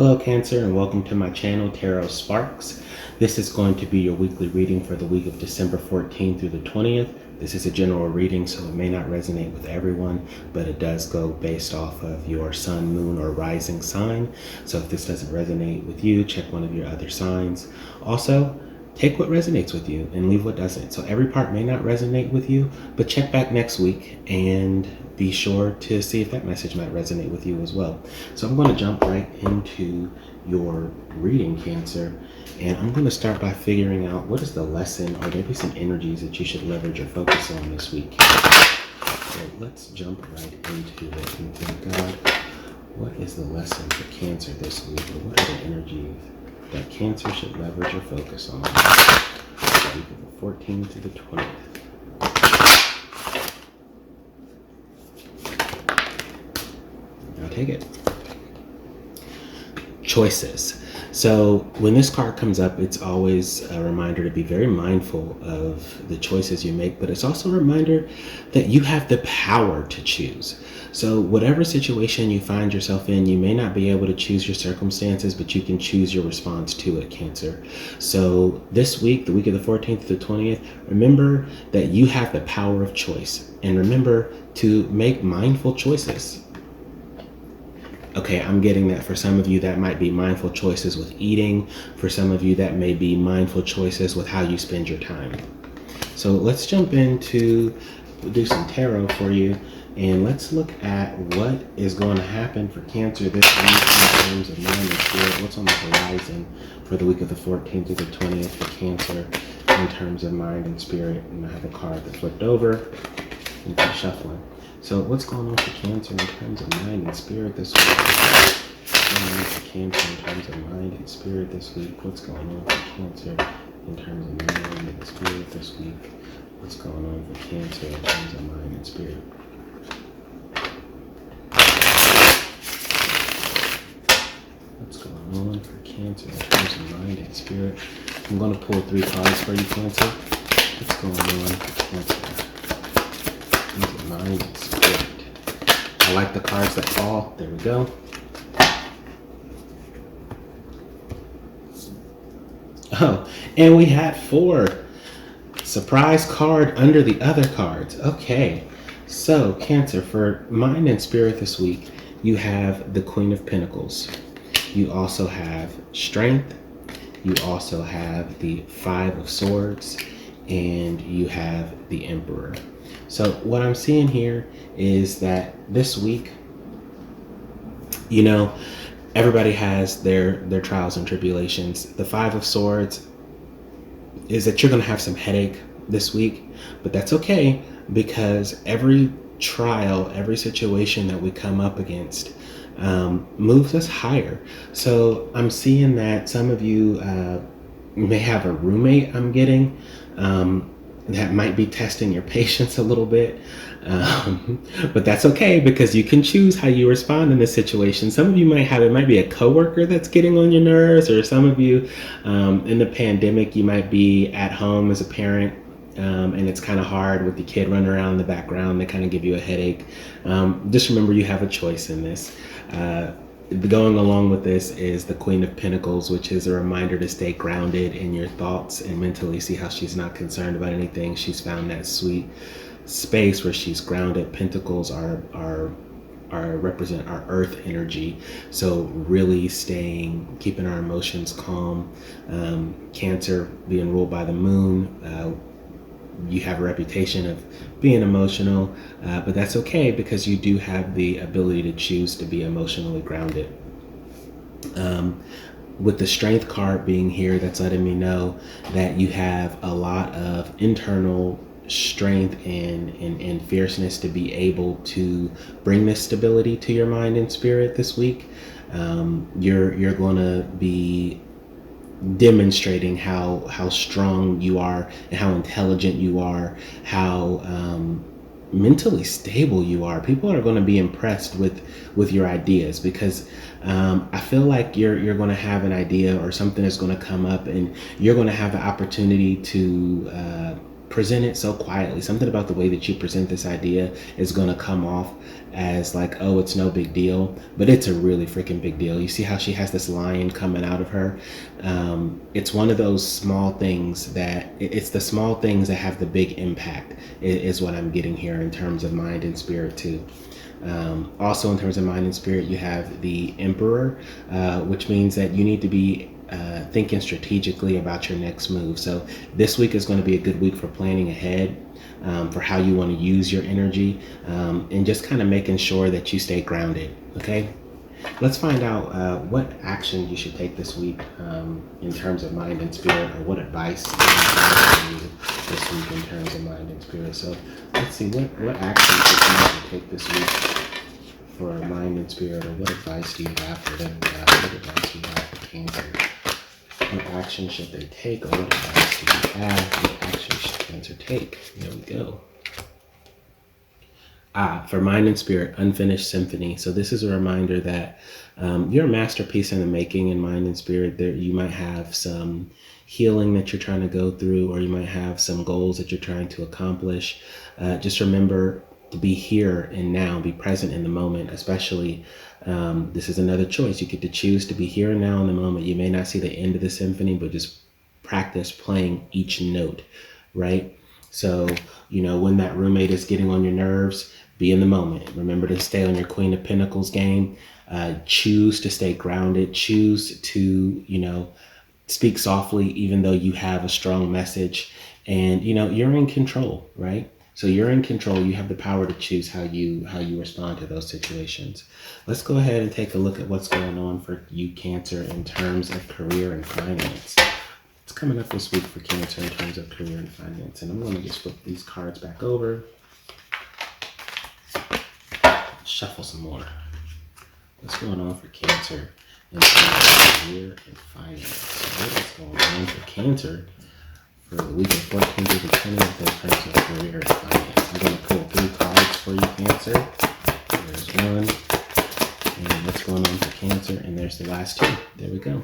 Hello Cancer, and welcome to my channel Tarot Sparks. This is going to be your weekly reading for the week of December 14th through the 20th. This is a general reading, so it may not resonate with everyone, but it does go based off of your sun, moon, or rising sign. So if this doesn't resonate with you, check one of your other signs. Also, take what resonates with you and leave what doesn't. So every part may not resonate with you, but check back next week and be sure to see if that message might resonate with you as well. So I'm going to jump right into your reading, Cancer, and I'm going to start by figuring out what is the lesson or maybe some energies that you should leverage or focus on this week. So let's jump right into it and think, God, what is the lesson for Cancer this week? Or what are the energies that Cancer should leverage or focus on the week of the 14th to the 20th? I'll take it. Choices. So when this card comes up, it's always a reminder to be very mindful of the choices you make, but it's also a reminder that you have the power to choose. So whatever situation you find yourself in, you may not be able to choose your circumstances, but you can choose your response to it, Cancer. So this week, the week of the 14th to the 20th, remember that you have the power of choice, and remember to make mindful choices. Okay, I'm getting that for some of you that might be mindful choices with eating. For some of you that may be mindful choices with how you spend your time. So let's jump into, do some tarot for you, and let's look at what is going to happen for Cancer this week in terms of mind and spirit. What's on the horizon for the week of the 14th to the 20th for Cancer in terms of mind and spirit. And I have a card that flipped over and keep shuffling. So what's going on for Cancer in terms of mind and spirit this week? What's going on for Cancer in terms of mind and spirit this week? What's going on for Cancer in terms of mind and spirit this week? What's going on for Cancer in terms of mind and spirit? What's going on for Cancer in terms of mind and spirit? I'm going to pull 3 cards for you, Cancer. What's going on for Cancer? Mind and spirit. I like the cards that fall. There we go. Oh, and we had 4. Surprise card under the other cards. Okay, so Cancer, for mind and spirit this week, you have the Queen of Pentacles. You also have Strength. You also have the 5 of Swords, and you have the Emperor. So what I'm seeing here is that this week, you know, everybody has their trials and tribulations. The 5 of Swords is that you're going to have some headache this week, but that's okay, because every trial, every situation that we come up against moves us higher. So I'm seeing that some of you may have a roommate, I'm getting, that might be testing your patience a little bit. But that's okay, because you can choose how you respond in this situation. Some of you might have, it might be a coworker that's getting on your nerves, or some of you in the pandemic, you might be at home as a parent, and it's kind of hard with the kid running around in the background. They kind of give you a headache. Just remember you have a choice in this. Going along with this is the Queen of Pentacles, which is a reminder to stay grounded in your thoughts and mentally. See how she's not concerned about anything. She's found that sweet space where she's grounded. Pentacles are represent our earth energy. So really keeping our emotions calm. Cancer being ruled by the moon. You have a reputation of being emotional, but that's okay, because you do have the ability to choose to be emotionally grounded. With the Strength card being here, that's letting me know that you have a lot of internal strength and fierceness to be able to bring this stability to your mind and spirit this week. You're going to be demonstrating how strong you are and how intelligent you are, how mentally stable you are. People are going to be impressed with your ideas, because I feel like you're going to have an idea, or something is going to come up, and you're going to have the opportunity to present it so quietly. Something about the way that you present this idea is going to come off as like, oh, it's no big deal, but it's a really freaking big deal. You see how she has this lion coming out of her? It's one of those small things it's the small things that have the big impact is what I'm getting here in terms of mind and spirit too. Also, in terms of mind and spirit, you have the Emperor, which means that you need to be thinking strategically about your next move. So this week is going to be a good week for planning ahead, for how you want to use your energy, and just kind of making sure that you stay grounded. Okay. Let's find out what action you should take this week in terms of mind and spirit, or what advice you this week in terms of mind and spirit. So let's see, what action should you take this week for mind and spirit, or what advice do you have for them? What advice do you have for Cancer? What action should they take, or what advice do you have? What action should Cancer take? There we go. For mind and spirit, unfinished symphony. So this is a reminder that you're a masterpiece in the making in mind and spirit. There, you might have some healing that you're trying to go through, or you might have some goals that you're trying to accomplish. Just remember to be here and now, be present in the moment. Especially, this is another choice. You get to choose to be here and now in the moment. You may not see the end of the symphony, but just practice playing each note, right? So, when that roommate is getting on your nerves, be in the moment. Remember to stay on your Queen of Pentacles game. Choose to stay grounded. Choose to, speak softly, even though you have a strong message. And, you're in control, right? So you're in control. You have the power to choose how you respond to those situations. Let's go ahead and take a look at what's going on for you, Cancer, in terms of career and finance. It's coming up this week for Cancer in terms of career and finance. And I'm going to just flip these cards back over. Shuffle some more. What's going on for Cancer in terms of career and finance? So what is going on for Cancer for the week of 14th to the 20th in terms of career and finance? I'm going to pull 3 cards for you, Cancer. There's one. And what's going on for Cancer? And there's the last 2. There we go.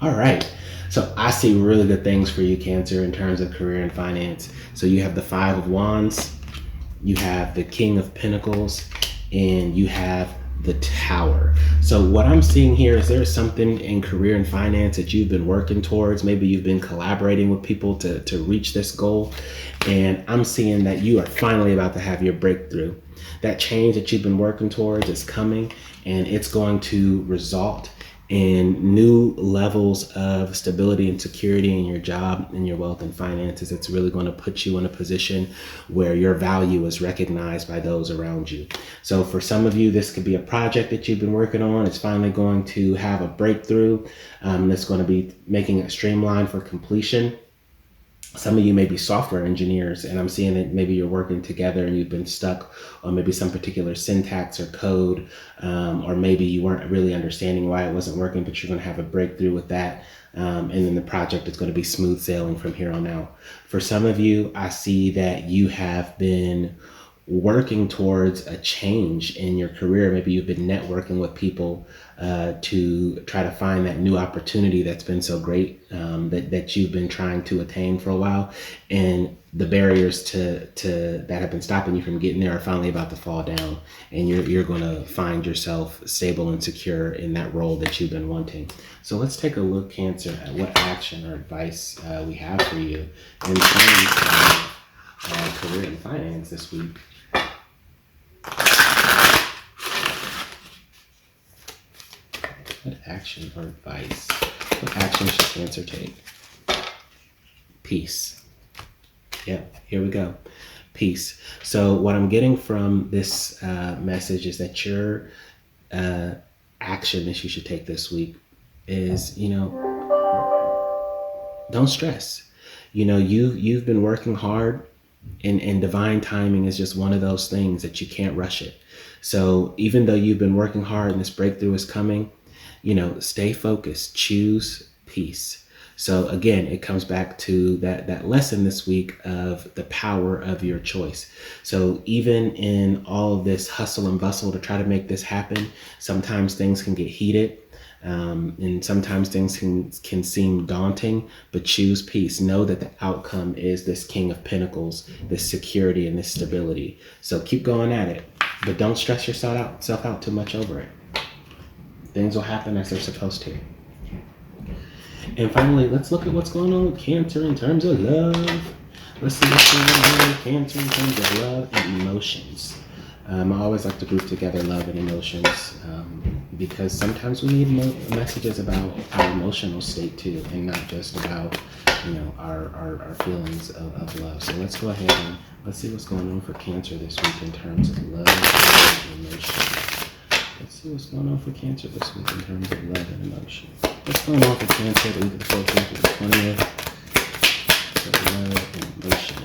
All right. So I see really good things for you, Cancer, in terms of career and finance. So you have the 5 of Wands, you have the King of Pentacles, and you have the Tower. So what I'm seeing here is there's something in career and finance that you've been working towards. Maybe you've been collaborating with people to reach this goal. And I'm seeing that you are finally about to have your breakthrough. That change that you've been working towards is coming, and it's going to result in new levels of stability and security in your job, in your wealth and finances. It's really going to put you in a position where your value is recognized by those around you. So for some of you, this could be a project that you've been working on. It's finally going to have a breakthrough that's going to be making it streamlined for completion. Some of you may be software engineers, and I'm seeing that maybe you're working together and you've been stuck on maybe some particular syntax or code, or maybe you weren't really understanding why it wasn't working, but you're going to have a breakthrough with that. And then the project is going to be smooth sailing from here on out. For some of you, I see that you have been working towards a change in your career. Maybe you've been networking with people to try to find that new opportunity that's been so great, that you've been trying to attain for a while, and the barriers to that have been stopping you from getting there are finally about to fall down, and you're going to find yourself stable and secure in that role that you've been wanting. So let's take a look, Cancer, at what action or advice we have for you in terms of career and finance this week. What action or advice? What action should Cancer take? Peace. Yep, here we go. Peace. So what I'm getting from this message is that your action that you should take this week is, don't stress. You've been working hard, and divine timing is just one of those things that you can't rush it. So even though you've been working hard and this breakthrough is coming, stay focused, choose peace. So again, it comes back to that lesson this week of the power of your choice. So even in all of this hustle and bustle to try to make this happen, sometimes things can get heated. And sometimes things can seem daunting, but choose peace. Know that the outcome is this King of Pentacles, this security and this stability. So keep going at it, but don't stress yourself out too much over it. Things will happen as they're supposed to. And finally, let's look at what's going on with Cancer in terms of love. Let's see what's going on with Cancer in terms of love and emotions. I always like to group together love and emotions because sometimes we need messages about our emotional state too, and not just about our feelings of love. So let's go ahead and let's see what's going on for Cancer this week in terms of love and emotion. Let's see what's going on for Cancer this week in terms of love and emotion. What's going on for Cancer the week of the 14th to the 20th? Love and emotion.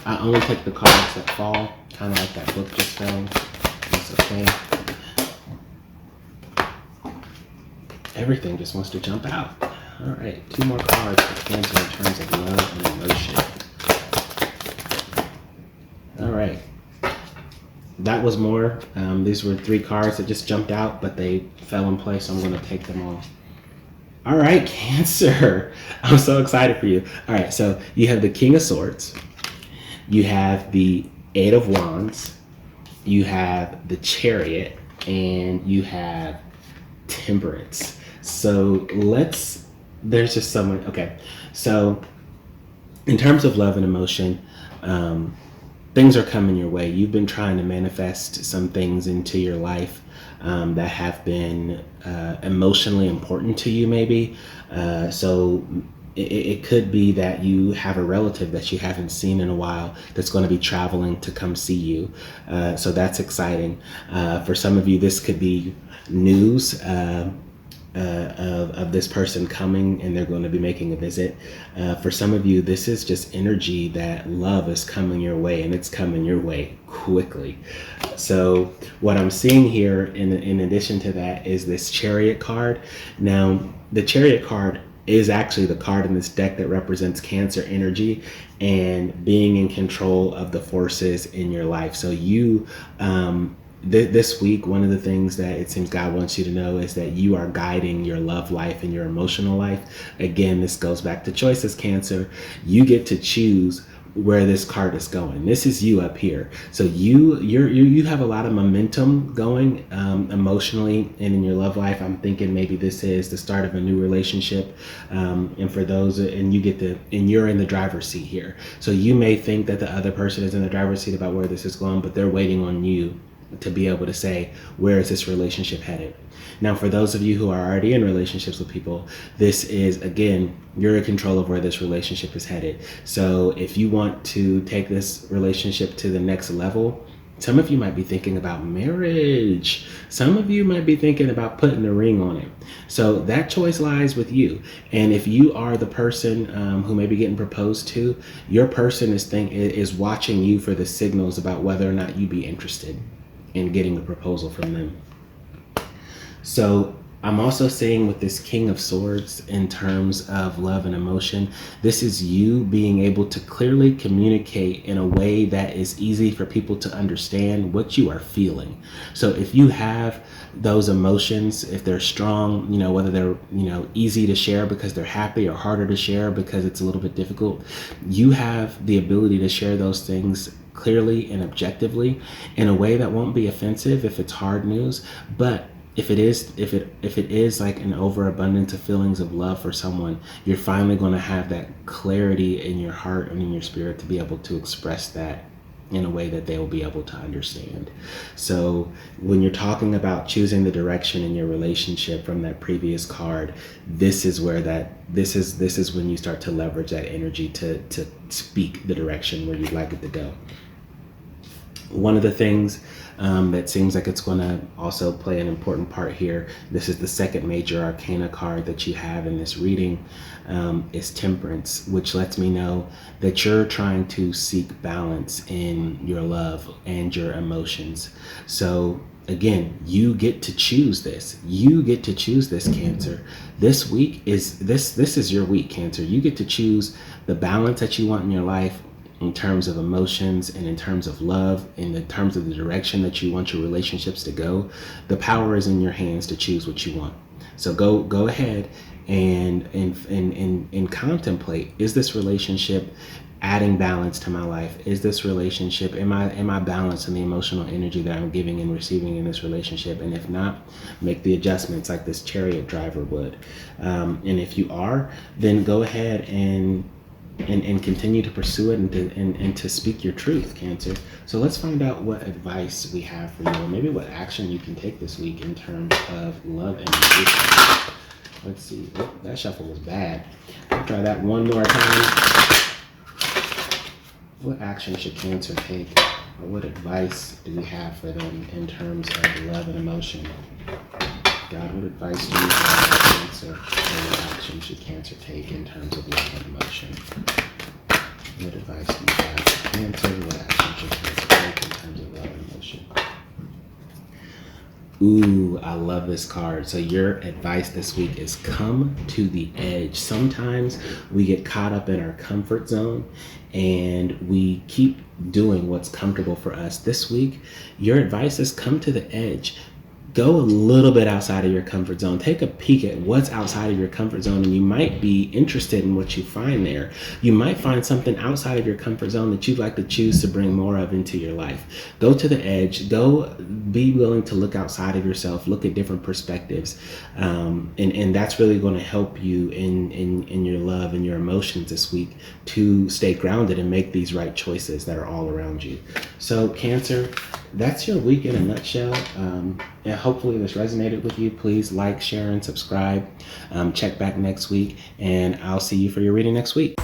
I only take the cards that fall, kind of like that book just fell. It's okay. Everything just wants to jump out. All right, 2 more cards for Cancer in terms of love and emotion. All right. That was more. These were 3 cards that just jumped out, but they fell in place, so I'm going to take them all. All right, Cancer. I'm so excited for you. All right, so you have the King of Swords. You have the 8 of Wands. You have the Chariot. And you have Temperance. So there's just so much. Okay, so in terms of love and emotion, things are coming your way. You've been trying to manifest some things into your life that have been emotionally important to you, maybe. So it could be that you have a relative that you haven't seen in a while that's going to be traveling to come see you. So that's exciting. For some of you, this could be news of this person coming, and they're going to be making a visit. For some of you, this is just energy that love is coming your way, and it's coming your way quickly. So what I'm seeing here in addition to that is this Chariot card. Now, the Chariot card is actually the card in this deck that represents Cancer energy and being in control of the forces in your life. So you this week, one of the things that it seems God wants you to know is that you are guiding your love life and your emotional life. Again, this goes back to choices, Cancer. You get to choose where this card is going. This is you up here. So you have a lot of momentum going emotionally and in your love life. I'm thinking maybe this is the start of a new relationship. And for those, and you're in the driver's seat here. So you may think that the other person is in the driver's seat about where this is going, but they're waiting on you to be able to say, where is this relationship headed? Now, for those of you who are already in relationships with people, this is, again, you're in control of where this relationship is headed. So if you want to take this relationship to the next level, some of you might be thinking about marriage. Some of you might be thinking about putting a ring on it. So that choice lies with you. And if you are the person who may be getting proposed to, your person is watching you for the signals about whether or not you'd be interested in getting a proposal from them. So I'm also seeing with this King of Swords in terms of love and emotion, this is you being able to clearly communicate in a way that is easy for people to understand what you are feeling. So if you have those emotions, if they're strong, whether they're, easy to share because they're happy or harder to share because it's a little bit difficult, you have the ability to share those things clearly and objectively in a way that won't be offensive if it's hard news. But if it is like an overabundance of feelings of love for someone, you're finally going to have that clarity in your heart and in your spirit to be able to express that in a way that they will be able to understand. So when you're talking about choosing the direction in your relationship from that previous card, this is when you start to leverage that energy to speak the direction where you'd like it to go. One of the things that seems like it's going to also play an important part here, this is the second major arcana card that you have in this reading, is Temperance, which lets me know that you're trying to seek balance in your love and your emotions. So again, you get to choose this. You get to choose this, Cancer. This week is this is your week, Cancer. You get to choose the balance that you want in your life, in terms of emotions and in terms of love and in terms of the direction that you want your relationships to go. The power is in your hands to choose what you want. So go ahead and contemplate, is this relationship adding balance to my life? Is this relationship, am I balanced in the emotional energy that I'm giving and receiving in this relationship? And if not, make the adjustments like this chariot driver would. And if you are, then go ahead and continue to pursue it and to speak your truth, Cancer. So let's find out what advice we have for you, or maybe what action you can take this week in terms of love and relationship. Let's see. Oh, that shuffle was bad. I'll try that one more time. What action should Cancer take? Or what advice do we have for them in terms of love and emotion? God, what advice do you have for Cancer? What action should Cancer take in terms of love and emotion? What advice do you have for Cancer? What action should Cancer take in terms of love and emotion? Ooh, I love this card. So your advice this week is come to the edge. Sometimes we get caught up in our comfort zone and we keep doing what's comfortable for us. This week, your advice is come to the edge. Go a little bit outside of your comfort zone. Take a peek at what's outside of your comfort zone, and you might be interested in what you find there. You might find something outside of your comfort zone that you'd like to choose to bring more of into your life. Go to the edge. Go be willing to look outside of yourself, look at different perspectives. And that's really going to help you in your love and your emotions this week to stay grounded and make these right choices that are all around you. So Cancer, that's your week in a nutshell. And hopefully this resonated with you. Please like, share, and subscribe. Check back next week, and I'll see you for your reading next week.